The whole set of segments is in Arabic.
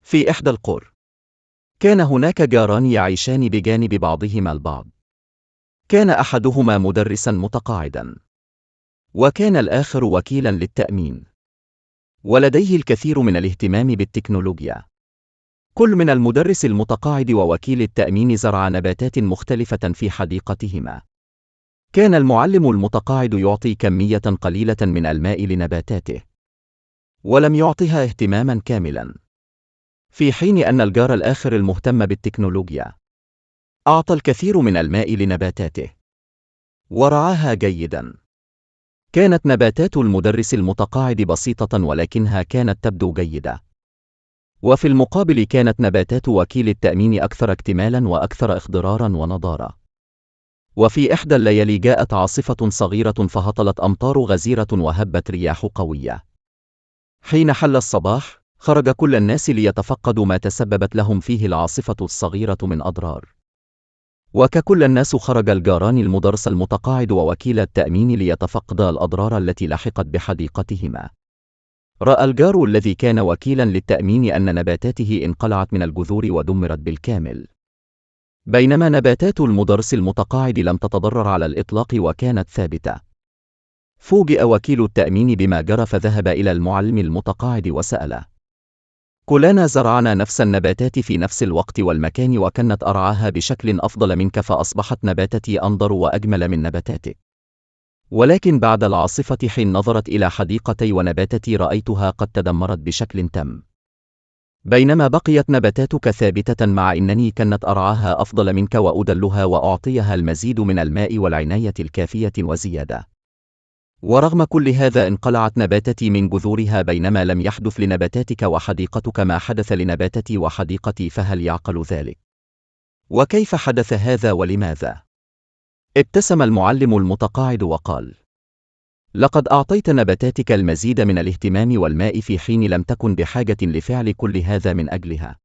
في إحدى القرى، كان هناك جاران يعيشان بجانب بعضهما البعض. كان أحدهما مدرسا متقاعدا، وكان الآخر وكيلا للتأمين، ولديه الكثير من الاهتمام بالتكنولوجيا. كل من المدرس المتقاعد ووكيل التأمين زرع نباتات مختلفة في حديقتهما. كان المعلم المتقاعد يعطي كمية قليلة من الماء لنباتاته، ولم يعطها اهتماما كاملا، في حين أن الجار الآخر المهتم بالتكنولوجيا أعطى الكثير من الماء لنباتاته ورعاها جيدا. كانت نباتات المدرس المتقاعد بسيطة ولكنها كانت تبدو جيدة، وفي المقابل كانت نباتات وكيل التأمين أكثر اكتمالا وأكثر إخضرارا ونضارة. وفي إحدى الليالي جاءت عاصفة صغيرة فهطلت أمطار غزيرة وهبت رياح قوية. حين حل الصباح خرج كل الناس ليتفقدوا ما تسببت لهم فيه العاصفة الصغيرة من أضرار. وككل الناس خرج الجاران المدرس المتقاعد ووكيل التأمين ليتفقدا الأضرار التي لحقت بحديقتهما. رأى الجار الذي كان وكيلا للتأمين أن نباتاته انقلعت من الجذور ودمرت بالكامل، بينما نباتات المدرس المتقاعد لم تتضرر على الإطلاق وكانت ثابتة. فوجئ وكيل التأمين بما جرى فذهب إلى المعلم المتقاعد وسأله: كلنا زرعنا نفس النباتات في نفس الوقت والمكان وكانت أرعاها بشكل أفضل منك، فأصبحت نباتتي أنضر وأجمل من نباتاتك. ولكن بعد العاصفة حين نظرت إلى حديقتي ونباتتي رأيتها قد تدمرت بشكل تام، بينما بقيت نباتاتك ثابتة، مع أنني كانت أرعاها أفضل منك وأدلها وأعطيها المزيد من الماء والعناية الكافية وزيادة. ورغم كل هذا انقلعت نباتتي من جذورها، بينما لم يحدث لنباتاتك وحديقتك ما حدث لنباتتي وحديقتي، فهل يعقل ذلك؟ وكيف حدث هذا ولماذا؟ ابتسم المعلم المتقاعد وقال: لقد أعطيت نباتاتك المزيد من الاهتمام والماء في حين لم تكن بحاجة لفعل كل هذا من أجلها.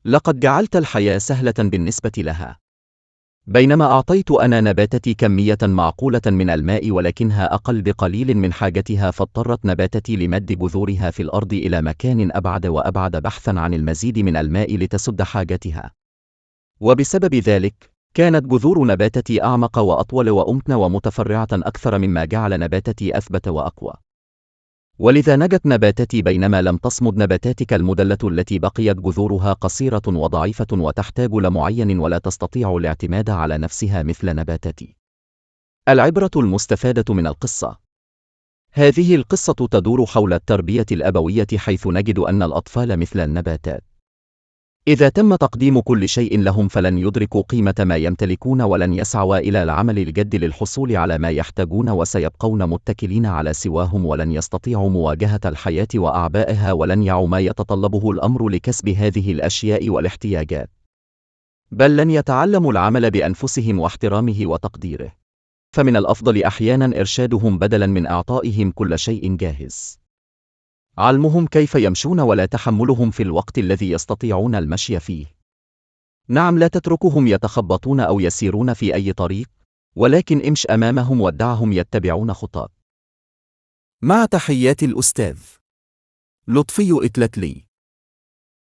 لقد جعلت الحياة سهلة بالنسبة لها، بينما أعطيت أنا نباتتي كمية معقولة من الماء ولكنها أقل بقليل من حاجتها، فاضطرت نباتتي لمد جذورها في الأرض إلى مكان أبعد وأبعد بحثا عن المزيد من الماء لتسد حاجتها. وبسبب ذلك كانت جذور نباتتي أعمق وأطول وأمتن ومتفرعة أكثر، مما جعل نباتتي أثبت وأقوى. ولذا نجت نباتتي، بينما لم تصمد نباتاتك المدلة التي بقيت جذورها قصيرة وضعيفة وتحتاج لمعين ولا تستطيع الاعتماد على نفسها مثل نباتتي. العبرة المستفادة من القصة: هذه القصة تدور حول التربية الأبوية، حيث نجد أن الأطفال مثل النباتات، إذا تم تقديم كل شيء لهم فلن يدركوا قيمة ما يمتلكون ولن يسعوا إلى العمل الجاد للحصول على ما يحتاجون، وسيبقون متكلين على سواهم ولن يستطيعوا مواجهة الحياة وأعبائها، ولن يعوا ما يتطلبه الأمر لكسب هذه الأشياء والاحتياجات، بل لن يتعلموا العمل بأنفسهم واحترامه وتقديره. فمن الأفضل أحيانا إرشادهم بدلا من إعطائهم كل شيء جاهز، علمهم كيف يمشون ولا تحملهم في الوقت الذي يستطيعون المشي فيه. نعم، لا تتركهم يتخبطون أو يسيرون في أي طريق، ولكن امش أمامهم ودعهم يتبعون خطاك. مع تحيات الأستاذ لطفي إتلتلي.